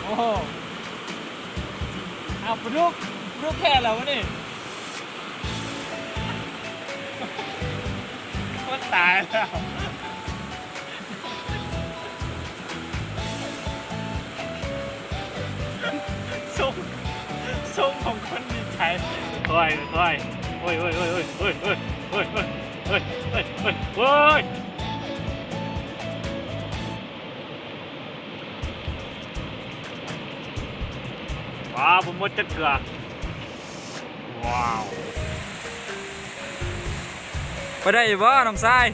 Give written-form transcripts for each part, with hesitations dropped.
โอ้เอาปลุกแค่แล้ววะนี่ก็ตายแล้วส่งส่งของคนดีใจโอ้ยโอ้ยโอ้ยโอ้ยโอ้ยโอ้ยโอ้ยโอ้ยโอ้ยโอ้ยโอ้ยโอ้ยโอ้ยโอ้ยว้าวผมหมดจะเกลือว้าวไปได้บ่น้องทราย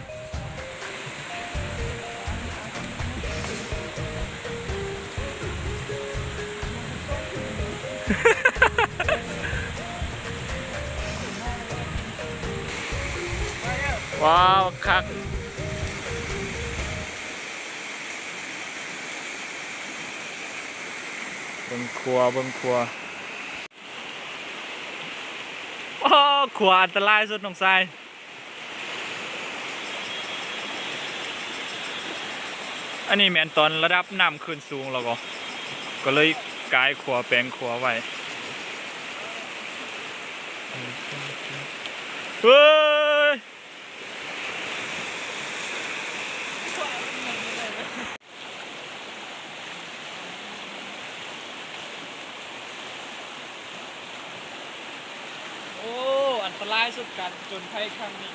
ว้าวคักเบิ่งครัวโอ้ขวาอันตรายสุดน้องทรายอันนี้แม่นตอนระดับน้ำขึ้นสูงแล้วก็เลยกายขวาแปลงขวาไว้เฮ้ยโอ้อันตรายสุดการจนภัยครั้งนี้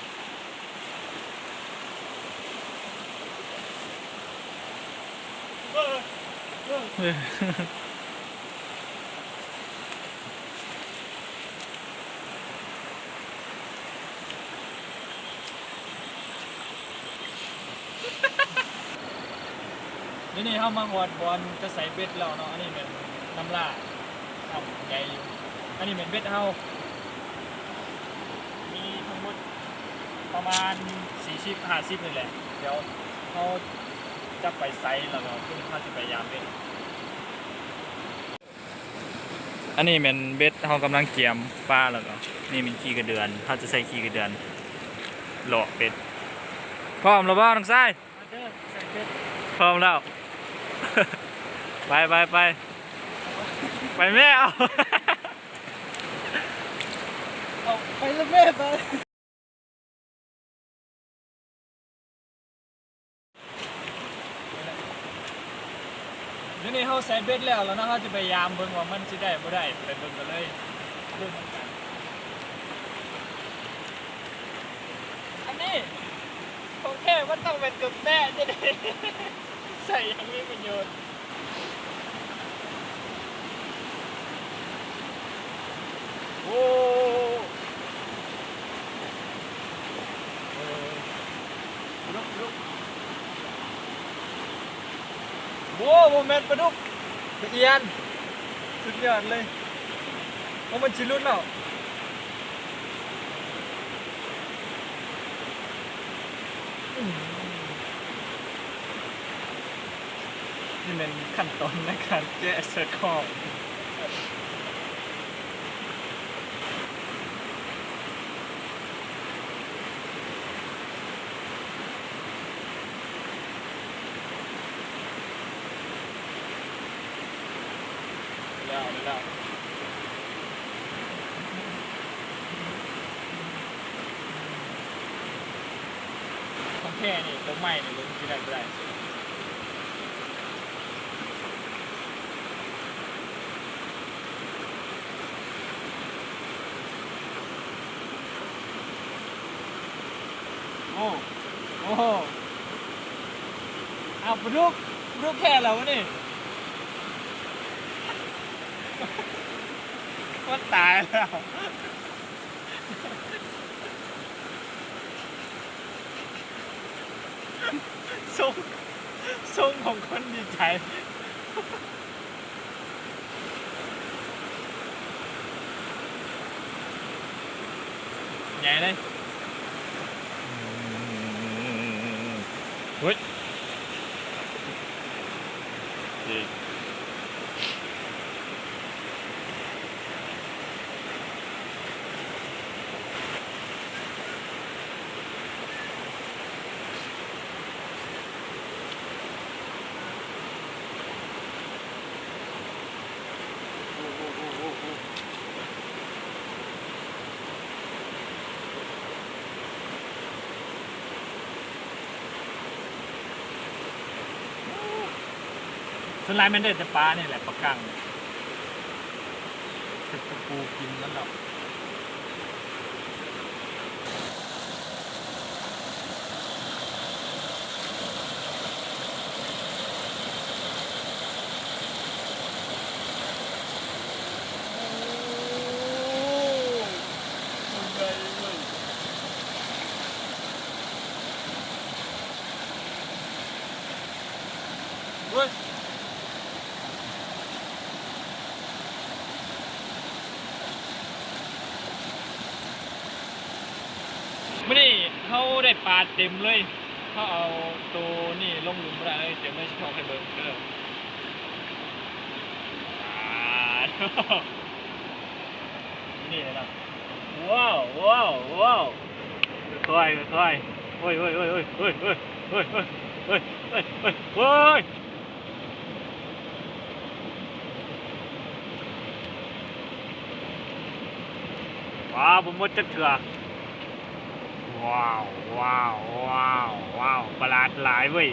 นี่เข้ามาหอดบอลจะใส่เบ็ดแล้วเนาะอันนี้เป็นน้ำลาน้ำใหญ่อยู่อันนี้เป็นเบ็ดเฮามีทั้งหมดประมาณ40-50นี่แหละเดี๋ยวเขาจะไปไซส์แล้วก็เพื่อนเขาจะไปยามเบ็ดอันนี้เป็นเบ็ดเขากำลังเกี่ยมปลาแล้วก็นี่เป็นขี้กระเดือนเขาจะใส่ขี้กระเดือนหลอกเบ็ดพร้อมแล้วบ้างน้องทรายพร้อมแล้ว ไปแม่เอาไปแล้วแม่ไปนี่เขาใส่เบ็ดแล้วนะเขาจะพยายามเบิ่งว่ามันจะได้บ่ได้ไปเบิ่งกันเลยเบิ่งกันอันนี้ของแค่มันต้องเป็นกับแม่จะได้ใส่อย่างนี้ประโยชน์โอ้ลุกโว้โมเมนต์ปลาดุกตะเอียนสุดยอดเลยเพราะมันชิลุนแล้วนี่เป็นขั้นตอนในการแกะเสือคอแล้วของแค่นี่ตัวใหม่นี่ลุ้นที่ได้ไม่ได้โอ้เอาปลุกแค่แล้ววะนี่ก็ตายแล้วส่งของคนดีใจใหญ่เลยเฮ้ย ส่วนลายมันได้แต่ปลาเนี่ยแหละปลากังจะปูกินมันหรอกเฮ้ยไม่ได้เขาได้ปลาเต็มเลยเขาเอาตัวนี่ลงหลุมไม่ได้เลยเดี๋ยวไม่ชอบให้เบิร์เด้อนี่เลยนะว้าวว้าวว้าวค่อยค่อยโอ้ยโอ้ยโอ้ยโอ้ยโอ้ยโอ้ยโอ้ยโอ้ยโอ้ยโอ้ยโอ้ยโอ้ยว้าวผมหมดจะเถื่อว้าวว้าวว้าวว้าวประหลาดหลายเว้ย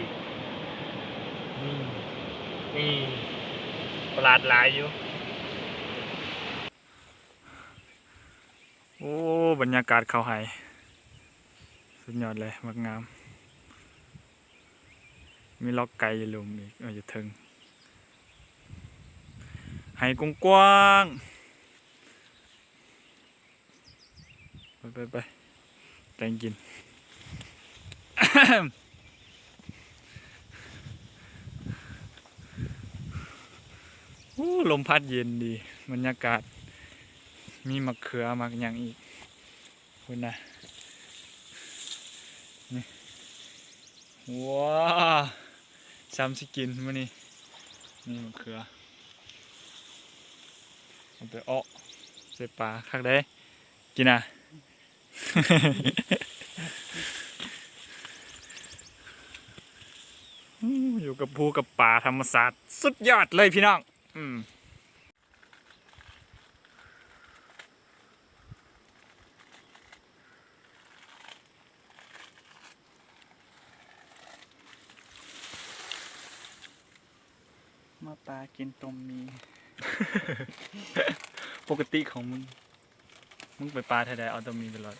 นี่ประหลาดหลายอยู่โอ้บรรยากาศเขาหายสุดยอดเลยมักงามมีล็อกไก่ลุมอีกอยู่ถึงหายกว้างไปแตงกิน โอ้ลมพัดเย็นดีบรรยากาศมีมะเขือมักอย่างอีกคุณนะนี่ว้าซ้ำสิกินมื้อนี้นี่มะเขือเอาไปอ้อใส่ปลาคักได้กินอ่ะ อยู่กับภูกับป่าธรรมศาสตร์สุดยอดเลยพี่น้องมาปลากินต้มมี ปกติของมึงไปปลาไทยได้เอาต้มมีตลอด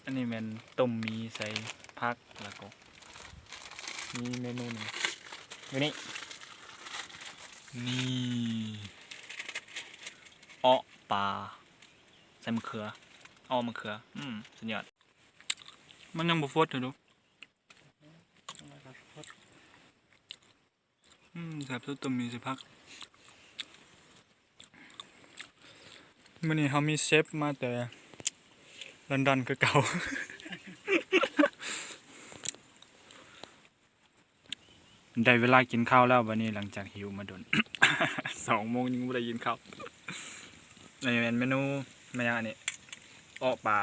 อันนี้เป็นต้มมีใส่ผักแล้วก็มีเมนูหนึ่งอยู่นี่อ้อปลาใส่มะเขืออ้อมะเขือสุดยอดมันยังบ่ฟดอยู่ดูแซ่บสุดต้มมีใส่ผักมื้อนี้เขามีเชฟมาแต่ลอนดอนคือเก่า ได้เวลากินข้าวแล้ววันนี้หลังจากหิวมาโดน 2 โมงยังไม่ได้กินข้าวนี่เป็นเมนูมาอย่างอันนี้อ้อปลา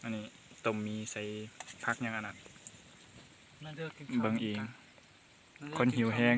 อันนี้ต้มมีใส่ผักอย่างอันนั้นเบิ่งเองคนหิวแห้ง